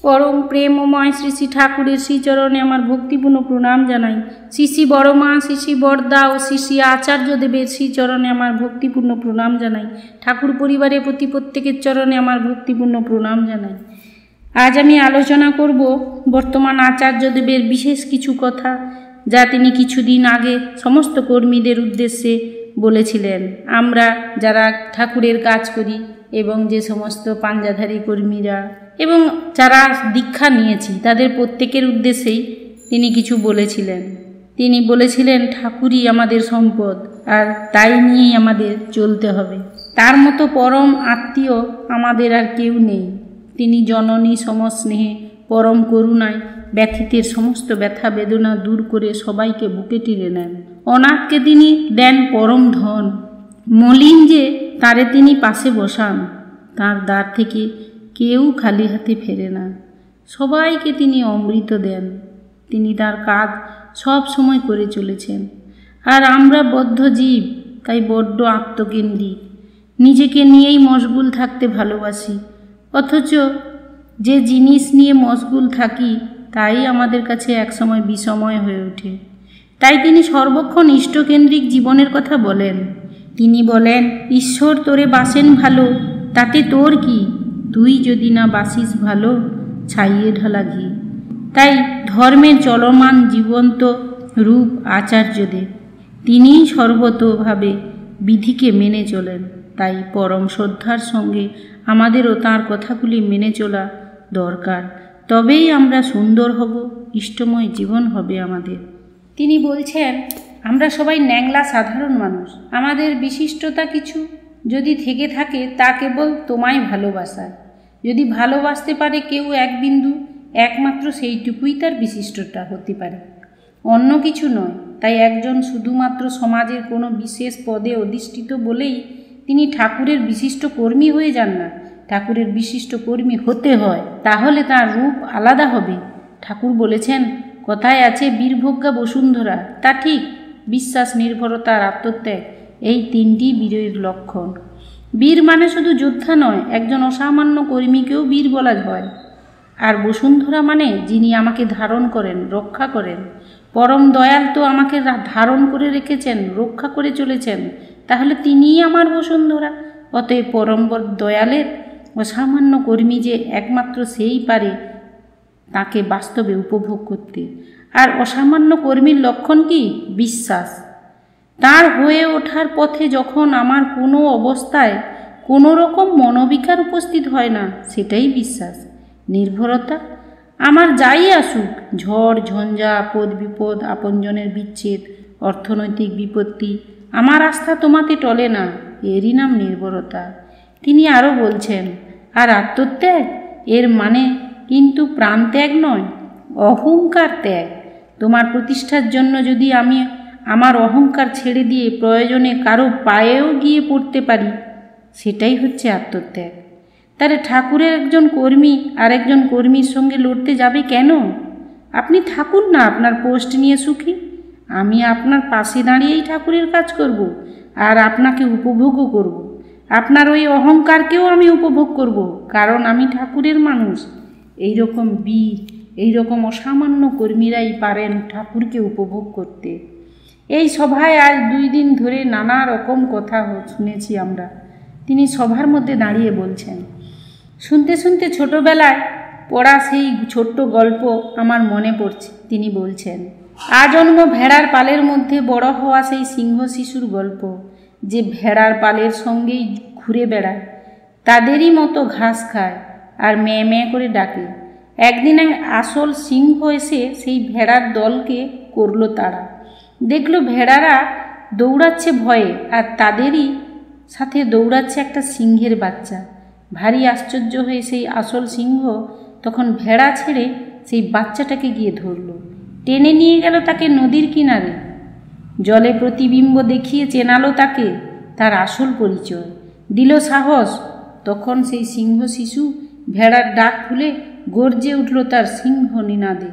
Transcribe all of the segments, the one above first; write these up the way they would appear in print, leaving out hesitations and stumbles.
পরম প্রেমময় শ্রী শ্রী ঠাকুরের শ্রীচরণে আমার ভক্তিপূর্ণ প্রণাম জানাই। শ্রী শ্রী বড়মা, শ্রী শ্রী বরদা ও শ্রী শ্রী আচার্যদেবের শ্রীচরণে আমার ভক্তিপূর্ণ প্রণাম জানাই। ঠাকুর পরিবারের প্রতি প্রত্যেকের চরণে আমার ভক্তিপূর্ণ প্রণাম জানাই। আজ আমি আলোচনা করব বর্তমান আচার্যদেবের বিশেষ কিছু কথা, যা তিনি কিছুদিন আগে সমস্ত কর্মীদের উদ্দেশ্যে বলেছিলেন। আমরা যারা ঠাকুরের কাজ করি এবং যে সমস্ত পাঞ্জাধারী কর্মীরা এবং যারা দীক্ষা নিয়েছি তাদের প্রত্যেকের উদ্দেশ্যেই তিনি কিছু বলেছিলেন। তিনি বলেছিলেন ঠাকুরই আমাদের সম্পদ, আর তাই নিয়েই আমাদের চলতে হবে। তার মতো পরম আত্মীয় আমাদের আর কেউ নেই। তিনি জননী সমস্নেহে পরম করুণায় ব্যথিতের সমস্ত ব্যথা বেদনা দূর করে সবাইকে বুকে টেনে নেন। অনাথকে তিনি দেন পরম ধন। মলিন যে তারে তিনি পাশে বসান। তার দ্বার থেকে কেউ খালি হাতে ফেরে না। সবাইকে তিনি অমৃত দেন। তিনি তার কাজ সব সময় করে চলেছেন। আর আমরা বদ্ধ জীব, তাই বড্ড আত্মকেন্দ্রিক, নিজেকে নিয়েই মশগুল থাকতে ভালোবাসি। অথচ যে জিনিস নিয়ে মশগুল থাকি তাই আমাদের কাছে একসময় বিষময় হয়ে ওঠে। তাই তিনি সর্বক্ষণ ইষ্টকেন্দ্রিক জীবনের কথা বলেন। তিনি বলেন, ঈশ্বর তোরে বাসেন ভালো, তাতে তোর কি? তুই যদি না বাসিস ভালো, ছাইয়ে ঢালা ঘি। তাই ধর্মের চলমান জীবন্ত রূপ আচার্যদেব। তিনিই সর্বতোভাবে বিধিকে মেনে চলেন। তাই পরম শ্রদ্ধার সঙ্গে আমাদেরও তাঁর কথাগুলি মেনে চলা দরকার। তবেই আমরা সুন্দর হব, ইষ্টময় জীবন হবে আমাদের। তিনি বলছেন, আমরা সবাই ন্যাংলা সাধারণ মানুষ। আমাদের বিশিষ্টতা কিছু যদি থেকে থাকে তা কেবল তোমায় ভালোবাসায়। যদি ভালোবাসতে পারে কেউ এক বিন্দু, একমাত্র সেইটুকুই তার বিশিষ্টতা হতে পারে, অন্য কিছু নয়। তাই একজন শুধুমাত্র সমাজের কোনো বিশেষ পদে অধিষ্ঠিত বলেই তিনি ঠাকুরের বিশিষ্ট কর্মী হয়ে যান না। ঠাকুরের বিশিষ্ট কর্মী হতে হয়, তাহলে তার রূপ আলাদা হবে। ঠাকুর বলেছেন, কথায় আছে বীরভোগ্যা বসুন্ধরা। তা ঠিক। বিশ্বাস, নির্ভরতা আর আত্মত্যাগ, এই তিনটি বীরের লক্ষণ। বীর মানে শুধু যোদ্ধা নয়, একজন অসামান্য কর্মীকেও বীর বলা হয়। আর বসুন্ধরা মানে যিনি আমাকে ধারণ করেন, রক্ষা করেন। পরম দয়াল তো আমাকে ধারণ করে রেখেছেন, রক্ষা করে চলেছেন, তাহলে তিনিই আমার বসুন্ধরা। অতএব পরম দয়ালের অসামান্য কর্মী যে একমাত্র সেই পারে তাকে বাস্তবে উপভোগ করতে। আর অসামান্য কর্মীর লক্ষণ কি? বিশ্বাস। তার হয়ে ওঠার পথে যখন আমার কোনো অবস্থায় কোনো রকম মনোবিকার উপস্থিত হয় না, সেটাই বিশ্বাস। নির্ভরতা, আমার যাই আসুক, ঝড় ঝঞ্ঝা, আপদ বিপদ, আপনজনের বিচ্ছেদ, অর্থনৈতিক বিপত্তি, আমার আস্থা তোমাতে টলে না, এরই নাম নির্ভরতা। তিনি আরও বলছেন, আর আত্মত্যাগ, এর মানে কিন্তু প্রাণত্যাগ নয়, অহংকার ত্যাগ। তোমার প্রতিষ্ঠার জন্য যদি আমি আমার অহংকার ছেড়ে দিয়ে প্রয়োজনে কারো পায়েও গিয়ে পড়তে পারি, সেটাই হচ্ছে আত্মত্যাগ। তাহলে ঠাকুরের একজন কর্মী আর একজন কর্মীর সঙ্গে লড়তে যাবে কেন? আপনি থাকুন না আপনার পোস্ট নিয়ে সুখী। আমি আপনার পাশে দাঁড়িয়েই ঠাকুরের কাজ করব, আর আপনাকে উপভোগও করব। আপনার ওই অহংকারকেও আমি উপভোগ করব, কারণ আমি ঠাকুরের মানুষ। এইরকম বীর, এইরকম অসামান্য কর্মীরাই পারেন ঠাকুরকে উপভোগ করতে। এই সভায় আজ 2 দিন ধরে নানা রকম কথা শুনেছি আমরা। তিনি সভার মধ্যে দাঁড়িয়ে বলছেন। শুনতে শুনতে ছোটবেলায় পড়া সেই ছোট্ট গল্প আমার মনে পড়ছে। তিনি বলছেন, আজন্ম ভেড়ার পালের মধ্যে বড় হওয়া সেই সিংহ শিশুর গল্প, যে ভেড়ার পালের সঙ্গেই ঘুরে বেড়ায়, তাদেরই মতো ঘাস খায় আর মেয়ে মেয়ে করে ডাকে। একদিন এক আসল সিংহ এসে সেই ভেড়ার দলকে করলো তাড়া। দেখলো ভেড়ারা দৌড়াচ্ছে ভয়ে, আর তাদেরই সাথে দৌড়াচ্ছে একটা সিংহের বাচ্চা। ভারী আশ্চর্য হয়ে সেই আসল সিংহ তখন ভেড়া ছেড়ে সেই বাচ্চাটাকে গিয়ে ধরল, টেনে নিয়ে গেল তাকে নদীর কিনারে। জলে প্রতিবিম্ব দেখিয়ে চেনালো তাকে তার আসল পরিচয়, দিল সাহস। তখন সেই সিংহ শিশু ভেড়ার ডাক খুলে গর্জে উঠল তার সিংহ নিনাদে।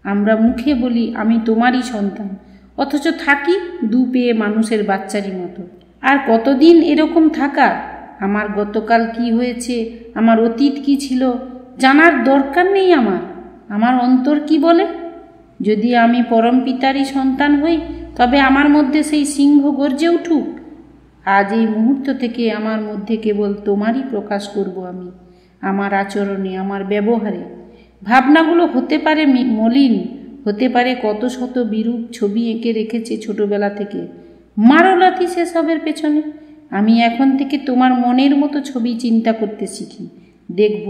আমরা মুখে বলি আমি তোমারই সন্তান, অথচ থাকি 2 পেয়ে মানুষের বাচ্চারই মতো। আর কতদিন এরকম থাকা? আমার গতকাল কি হয়েছে, আমার অতীত কি ছিল, জানার দরকার নেই আমার অন্তর কি বলে। যদি আমি পরম পিতারই সন্তান হই, তবে আমার মধ্যে সেই সিংহ গর্জে উঠুক। আজ এই মুহূর্ত থেকে আমার মধ্যে কেবল তোমারই প্রকাশ করব আমি, আমার আচরণে, আমার ব্যবহারে। ভাবনাগুলো হতে পারে মলিন, হতে পারে কত শত বিরূপ ছবি এঁকে রেখেছে ছোটবেলা থেকে। মারো লাথি সেসবের পেছনে। আমি এখন থেকে তোমার মনের মতো ছবি চিন্তা করতে শিখি, দেখব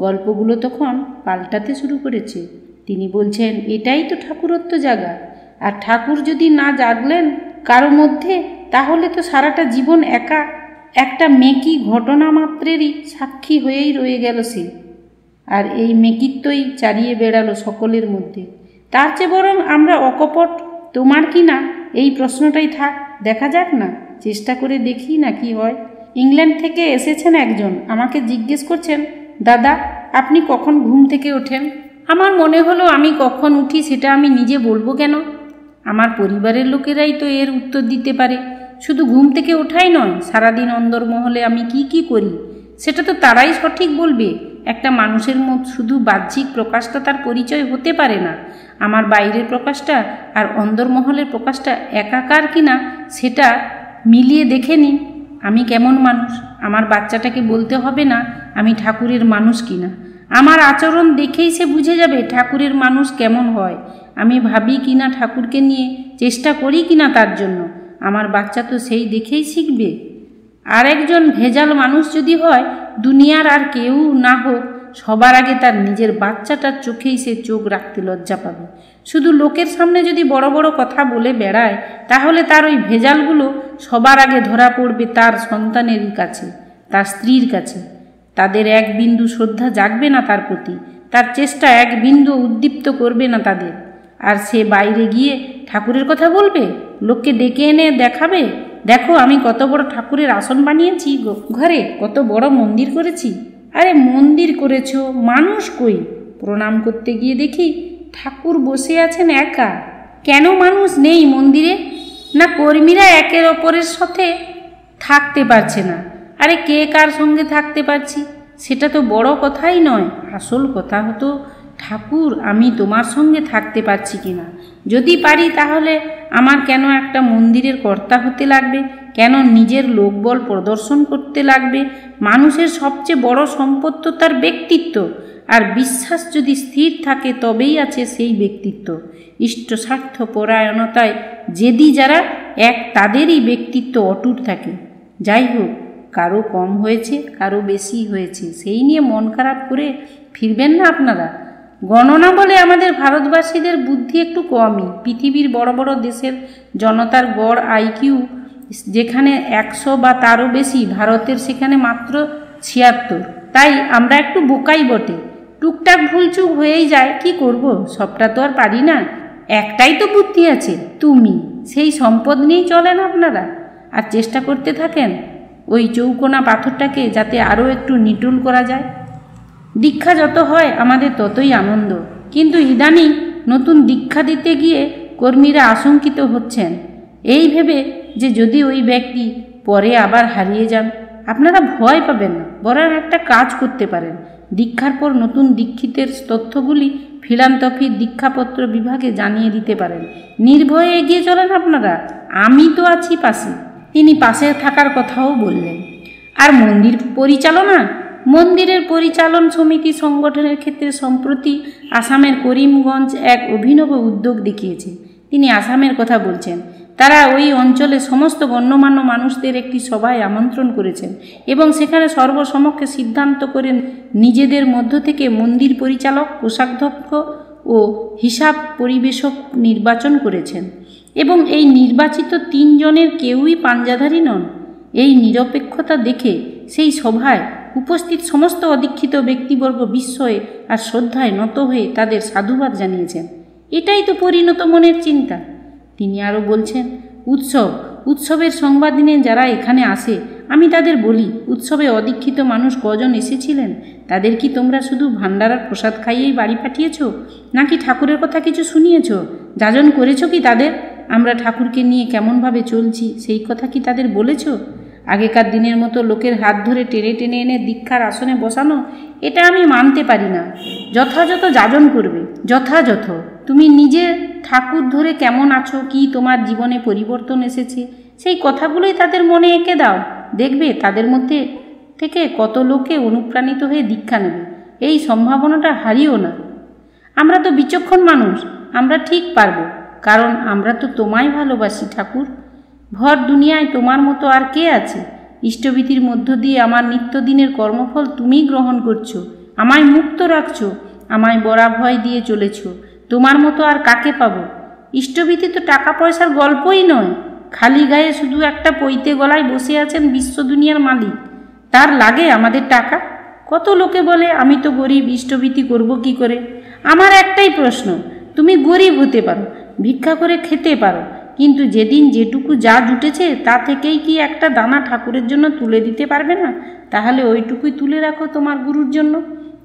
গল্পগুলো তখন পাল্টাতে শুরু করেছে। তিনি বলছেন, এটাই তো ঠাকুরত্ব জাগা। আর ঠাকুর যদি না জাগলেন কারো মধ্যে, তাহলে তো সারাটা জীবন একা একটা মেকি ঘটনা মাত্রেরই সাক্ষী হয়েই রয়ে গেল সে। আর এই মেকিত্বই চারিয়ে বেড়ালো সকলের মধ্যে। তার চেয়ে বরং আমরা অকপট। তোমার কি না এই প্রশ্নটাই থাক, দেখা যাক না, চেষ্টা করে দেখি না কি হয়। ইংল্যান্ড থেকে এসেছেন একজন, আমাকে জিজ্ঞেস করছেন, দাদা আপনি কখন ঘুম থেকে ওঠেন? আমার মনে হলো আমি কখন উঠি সেটা আমি নিজে বলবো কেন? আমার পরিবারের লোকেরাই তো এর উত্তর দিতে পারে। শুধু ঘুম থেকে ওঠাই নয়, সারাদিন অন্দরমহলে আমি কি করি সেটা তো তারাই সঠিক বলবে। একটা মানুষের শুধু বাহ্যিক প্রকাশটা তার পরিচয় হতে পারে না। আমার বাইরের প্রকাশটা আর অন্দরমহলের প্রকাশটা একাকার কিনা সেটা মিলিয়ে দেখে নিন আমি কেমন মানুষ। আমার বাচ্চাটাকে বলতে হবে না আমি ঠাকুরের মানুষ কিনা। আমার আচরণ দেখেই সে বুঝে যাবে ঠাকুরের মানুষ কেমন হয়। আমি ভাবি কিনা ঠাকুরকে নিয়ে, চেষ্টা করি কিনা তার জন্য, আমার বাচ্চা তো সেই দেখেই শিখবে। আর একজন ভেজাল মানুষ যদি হয়, দুনিয়ার আর কেউ না হোক, সবার আগে তার নিজের বাচ্চাটার চোখেই সে চোখ রাখতে লজ্জা পাবে। শুধু লোকের সামনে যদি বড় বড় কথা বলে বেড়ায়, তাহলে তার ওই ভেজালগুলো সবার আগে ধরা পড়বে তার সন্তানেরই কাছে, তার স্ত্রীর কাছে। তাদের এক বিন্দু শ্রদ্ধা জাগবে না তার প্রতি, তার চেষ্টা এক বিন্দু উদ্দীপ্ত করবে না তাদের। আর সে বাইরে গিয়ে ঠাকুরের কথা বলবে, লোককে ডেকে এনে দেখাবে, দেখো আমি কত বড় ঠাকুরের আসন বানিয়েছি ঘরে, কত বড় মন্দির করেছি। আরে মন্দির করেছ, মানুষ কই? প্রণাম করতে গিয়ে দেখি ঠাকুর বসে আছেন একা। কেন মানুষ নেই মন্দিরে? না কর্মীরা একের অপরের সাথে থাকতে পারছে না। আরে কে কার সঙ্গে থাকতে পারছি সেটা তো বড় কথাই নয়। আসল কথা হতো, ঠাকুর আমি তোমার সঙ্গে থাকতে পারছি কিনা। যদি পারি তাহলে আমার কেন একটা মন্দিরের কর্তা হতে লাগবে? কেন নিজের লোকবল প্রদর্শন করতে লাগবে? মানুষের সবচেয়ে বড় সম্পদ তো তার ব্যক্তিত্ব। আর বিশ্বাস যদি স্থির থাকে তবেই আছে সেই ব্যক্তিত্ব। ইষ্টস্বার্থ পরায়ণতায় যেদি যারা এক, তাদেরই ব্যক্তিত্ব অটুট থাকে। যাই হোক, কারো কম হয়েছে, কারো বেশি হয়েছে, সেই নিয়ে মন খারাপ করে ফিরবেন না আপনারা। গণনা বলে আমাদের ভারতবাসীদের বুদ্ধি একটু কমই। পৃথিবীর বড় বড় দেশের জনতার গড় আইকিউ যেখানে 100 বা তারও বেশি, ভারতের সেখানে মাত্র 76। তাই আমরা একটু বোকাই বটে। টুকটাক ভুলচুক হয়েই যায়, কি করব, সবটা তো আর পারি না। একটাই তো বুদ্ধি আছে, তুমি। সেই সম্পদ নিয়েই চলেন আপনারা, আর চেষ্টা করতে থাকেন ওই চৌকোনা পাথরটাকে যাতে আরও একটু নিটুল করা যায়। দীক্ষা যত হয় আমাদের ততই আনন্দ, কিন্তু ইদানিং নতুন দীক্ষা দিতে গিয়ে কর্মীরা আশঙ্কিত হচ্ছেন এই ভেবে যে যদি ওই ব্যক্তি পরে আবার হারিয়ে যান। আপনারা ভয় পাবেন না, বরং একটা কাজ করতে পারেন। দীক্ষার পর নতুন দীক্ষিতের তথ্যগুলি ফিলান্থ্রপির দীক্ষাপত্র বিভাগে জানিয়ে দিতে পারেন। নির্ভয়ে এগিয়ে চলেন আপনারা, আমি তো আছি পাশে। তিনি পাশে থাকার কথাও বললেন। আর মন্দির পরিচালনা, মন্দিরের পরিচালন সমিতি সংগঠনের ক্ষেত্রে সম্প্রতি আসামের করিমগঞ্জ এক অভিনব উদ্যোগ দেখিয়েছে। তিনি আসামের কথা বলছেন। তারা ওই অঞ্চলে সমস্ত গণ্যমান্য মানুষদের একটি সভায় আমন্ত্রণ করেছেন এবং সেখানে সর্বসমক্ষে সিদ্ধান্ত করে নিজেদের মধ্য থেকে মন্দির পরিচালক, কোষাধ্যক্ষ ও হিসাব পরিবেশক নির্বাচন করেছেন। এবং এই নির্বাচিত 3 জনের কেউই পাঞ্জাধারী নন। এই নিরপেক্ষতা দেখে সেই সভায় উপস্থিত সমস্ত অদীক্ষিত ব্যক্তিবর্গ বিস্ময়ে আর শ্রদ্ধায় নত হয়ে তাদের সাধুবাদ জানিয়েছেন। এটাই তো পরিণত মনের চিন্তা। তিনি আরও বলছেন, উৎসবের সংবাদ দিনে যারা এখানে আসে, আমি তাদের বলি, উৎসবে অদীক্ষিত মানুষ কজন এসেছিলেন? তাদের কি তোমরা শুধু ভান্ডারার প্রসাদ খাইয়েই বাড়ি পাঠিয়েছ, নাকি ঠাকুরের কথা কিছু শুনিয়েছ? যাজন করেছ কি তাদের? আমরা ঠাকুরকে নিয়ে কেমনভাবে চলছি সেই কথা কি তাদের বলেছ? আগেকার দিনের মতো লোকের হাত ধরে টেনে টেনে এনে দীক্ষার আসনে বসানো, এটা আমি মানতে পারি না। যথাযথ যাজন করবে, যথাযথ। তুমি নিজে ঠাকুর ধরে কেমন আছো, কি তোমার জীবনে পরিবর্তন এসেছে, সেই কথাগুলোই তাদের মনে এঁকে দাও। দেখবে তাদের মধ্যে থেকে কত লোকে অনুপ্রাণিত হয়ে দীক্ষা নেবে। এই সম্ভাবনাটা হারিও না। আমরা তো বিচক্ষণ মানুষ, আমরা ঠিক পারবো, কারণ আমরা তো তোমায় ভালোবাসি ঠাকুর। ভর দুনিয়ায় তোমার মতো আর কে আছে? ইষ্টভীতির মধ্য দিয়ে আমার নিত্যদিনের কর্মফল তুমিই গ্রহণ করছো, আমায় মুক্ত রাখছো, আমায় বরাভয় দিয়ে চলেছ। তোমার মতো আর কাকে পাবো? ইষ্টভীতি তো টাকা পয়সার গল্পই নয়। খালি গায়ে শুধু একটা পৈতে গলায় বসে আছেন বিশ্ব দুনিয়ার মালিক, তার লাগে আমাদের টাকা? কত লোকে বলে আমি তো গরিব, ইষ্টভীতি করব কি করে? আমার একটাই প্রশ্ন, তুমি গরিব হতে পারো, ভিক্ষা করে খেতে পারো, কিন্তু যেদিন যেটুকু যা জুটেছে তা থেকেই কি একটা দানা ঠাকুরের জন্য তুলে দিতে পারবে না? তাহলে ওইটুকুই তুলে রাখো তোমার গুরুর জন্য।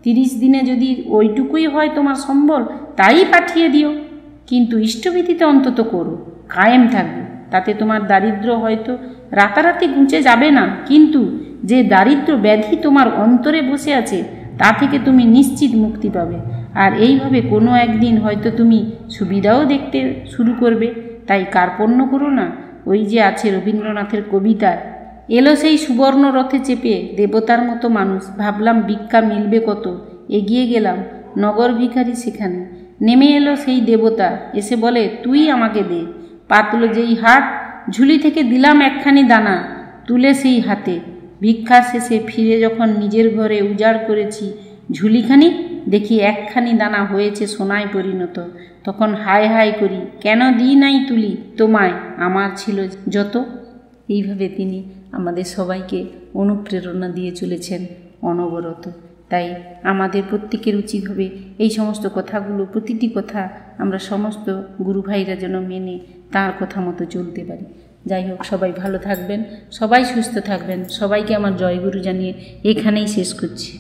30 দিনে যদি ওইটুকুই হয় তোমার সম্বল, তাই পাঠিয়ে দিও। কিন্তু ইষ্টভীতিতে অন্তত করো, কায়েম থাকবে। তাতে তোমার দারিদ্র্য হয়তো রাতারাতি ঘুচে যাবে না, কিন্তু যে দারিদ্র ব্যাধি তোমার অন্তরে বসে আছে তা থেকে তুমি নিশ্চিত মুক্তি পাবে। আর এইভাবে কোনো একদিন হয়তো তুমি সুবিধাও দেখতে শুরু করবে। তাই কার্পণ্য করো না। ওই যে আছে রবীন্দ্রনাথের কবিতায়, এলো সেই সুবর্ণ রথে চেপে দেবতার মতো মানুষ, ভাবলাম ভিক্ষা মিলবে কত, এগিয়ে গেলাম নগর ভিখারি সেখানে। নেমে এলো সেই দেবতা, এসে বলে তুই আমাকে দে। পাতলো যেই হাত, ঝুলি থেকে দিলাম একখানি দানা তুলে সেই হাতে। ভিক্ষা শেষে ফিরে যখন নিজের ঘরে উজাড় করেছি ঝুলিখানি, দেখি একখানি দানা হয়েছে সোনায় পরিণত। তখন হায় হায় করি, কেন দিই নাই তুলি তোমায়, আমার ছিল যত। এইভাবে তিনি আমাদের সবাইকে অনুপ্রেরণা দিয়ে চলেছেন অনবরত। তাই আমাদের প্রত্যেকের উচিত হবে এই সমস্ত কথাগুলো, প্রতিটি কথা আমরা সমস্ত গুরু ভাইরা যেন মেনে তাঁর কথা মতো চলতে পারি। যাই হোক, সবাই ভালো থাকবেন, সবাই সুস্থ থাকবেন। সবাইকে আমার জয়গুরু জানিয়ে এখানেই শেষ করছি।